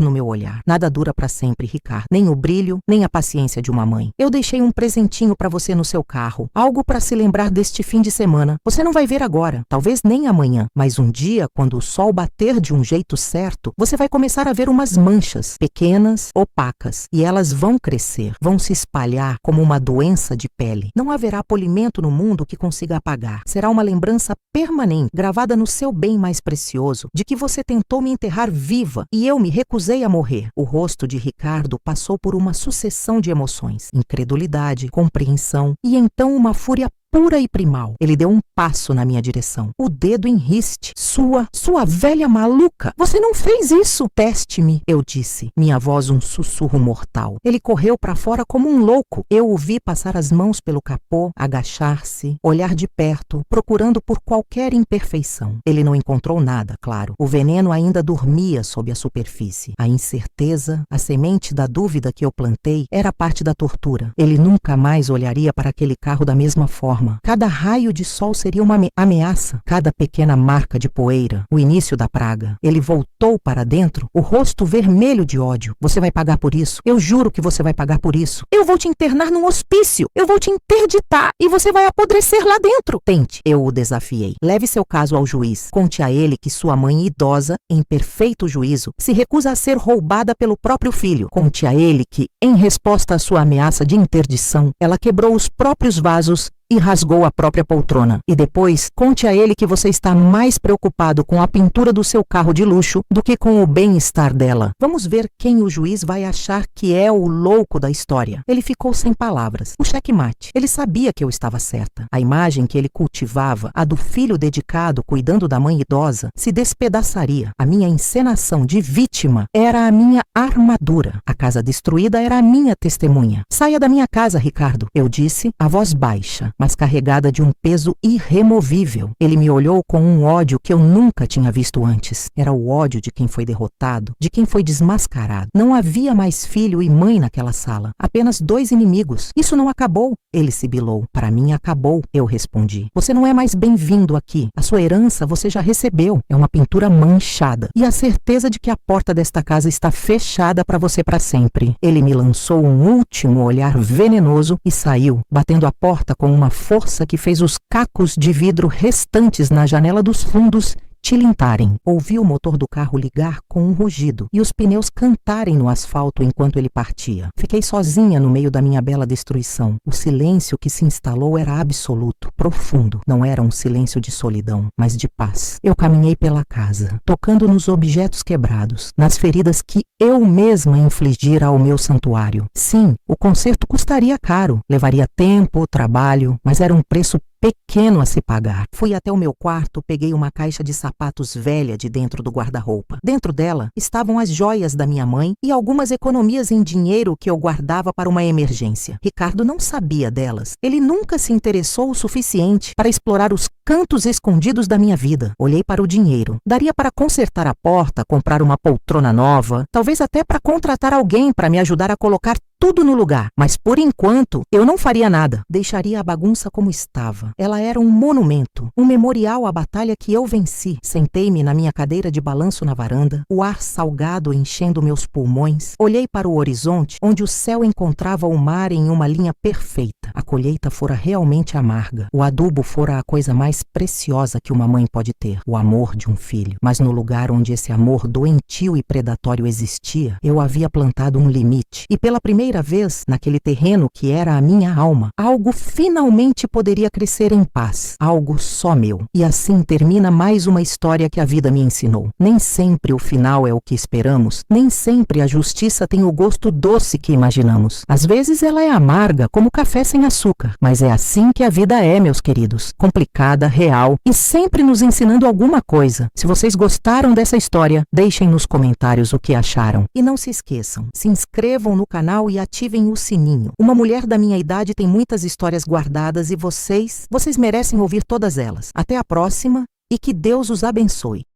no meu olhar. Nada dura para sempre, Ricardo. Nem o brilho, nem a paciência de uma mãe. Eu deixei um presentinho para você no seu carro. Algo para se lembrar deste fim de semana. Você não vai ver agora, talvez nem amanhã, mas um dia, quando o sol bater de um jeito certo, você vai começar a ver umas manchas, pequenas, opacas, e elas vão crescer, vão se espalhar como uma doença de pele. Não haverá polimento no mundo que consiga apagar. Será uma lembrança permanente, gravada no seu bem mais precioso, de que você tentou me enterrar viva e eu me recusei a morrer. O rosto de Ricardo passou por uma sucessão de emoções, incredulidade, compreensão e então uma fúria pura e primal. Ele deu um passo na minha direção, o dedo em riste. Sua velha maluca! Você não fez isso! Teste-me, eu disse, minha voz um sussurro mortal. Ele correu para fora como um louco. Eu o vi passar as mãos pelo capô, agachar-se, olhar de perto, procurando por qualquer imperfeição. Ele não encontrou nada, claro. O veneno ainda dormia sob a superfície. A incerteza, a semente da dúvida que eu plantei, era parte da tortura. Ele nunca mais olharia para aquele carro da mesma forma. Cada raio de sol seria uma ameaça, cada pequena marca de poeira, o início da praga. Ele voltou para dentro, o rosto vermelho de ódio. Você vai pagar por isso. Eu juro que você vai pagar por isso. Eu vou te internar num hospício. Eu vou te interditar e você vai apodrecer lá dentro. Tente. Eu o desafiei. Leve seu caso ao juiz. Conte a ele que sua mãe idosa, em perfeito juízo, se recusa a ser roubada pelo próprio filho. Conte a ele que, em resposta à sua ameaça de interdição, ela quebrou os próprios vasos e rasgou a própria poltrona. E depois, conte a ele que você está mais preocupado com a pintura do seu carro de luxo do que com o bem-estar dela. Vamos ver quem o juiz vai achar que é o louco da história. Ele ficou sem palavras. O checkmate. Ele sabia que eu estava certa. A imagem que ele cultivava, a do filho dedicado cuidando da mãe idosa, se despedaçaria. A minha encenação de vítima era a minha armadura. A casa destruída era a minha testemunha. Saia da minha casa, Ricardo, eu disse, a voz baixa, mas carregada de um peso irremovível. Ele me olhou com um ódio que eu nunca tinha visto antes. Era o ódio de quem foi derrotado, de quem foi desmascarado. Não havia mais filho e mãe naquela sala, apenas dois inimigos. Isso não acabou, ele sibilou. Para mim acabou, eu respondi. Você não é mais bem-vindo aqui. A sua herança você já recebeu. É uma pintura manchada. E a certeza de que a porta desta casa está fechada para você para sempre. Ele me lançou um último olhar venenoso e saiu, batendo a porta com uma força que fez os cacos de vidro restantes na janela dos fundos tilintarem. Ouvi o motor do carro ligar com um rugido e os pneus cantarem no asfalto enquanto ele partia. Fiquei sozinha no meio da minha bela destruição. O silêncio que se instalou era absoluto, profundo. Não era um silêncio de solidão, mas de paz. Eu caminhei pela casa, tocando nos objetos quebrados, nas feridas que eu mesma infligira ao meu santuário. Sim, o conserto custaria caro, levaria tempo, trabalho, mas era um preço pequeno a se pagar. Fui até o meu quarto, peguei uma caixa de sapatos velha de dentro do guarda-roupa. Dentro dela estavam as joias da minha mãe e algumas economias em dinheiro que eu guardava para uma emergência. Ricardo não sabia delas. Ele nunca se interessou o suficiente para explorar os cantos escondidos da minha vida. Olhei para o dinheiro. Daria para consertar a porta, comprar uma poltrona nova, talvez até para contratar alguém para me ajudar a colocar tudo no lugar, mas por enquanto eu não faria nada. Deixaria a bagunça como estava. Ela era um monumento, um memorial à batalha que eu venci. Sentei-me na minha cadeira de balanço na varanda, o ar salgado enchendo meus pulmões. Olhei para o horizonte, onde o céu encontrava o mar em uma linha perfeita. A colheita fora realmente amarga. O adubo fora a coisa mais preciosa que uma mãe pode ter, o amor de um filho. Mas no lugar onde esse amor doentio e predatório existia, eu havia plantado um limite. E pela primeira vez, naquele terreno que era a minha alma, algo finalmente poderia crescer em paz, algo só meu. E assim termina mais uma história que a vida me ensinou. Nem sempre o final é o que esperamos, nem sempre a justiça tem o gosto doce que imaginamos. Às vezes ela é amarga, como café sem açúcar, mas é assim que a vida é, meus queridos. Complicada, real e sempre nos ensinando alguma coisa. Se vocês gostaram dessa história, deixem nos comentários o que acharam. E não se esqueçam, se inscrevam no canal e ativem o sininho. Uma mulher da minha idade tem muitas histórias guardadas e vocês merecem ouvir todas elas. Até a próxima e que Deus os abençoe.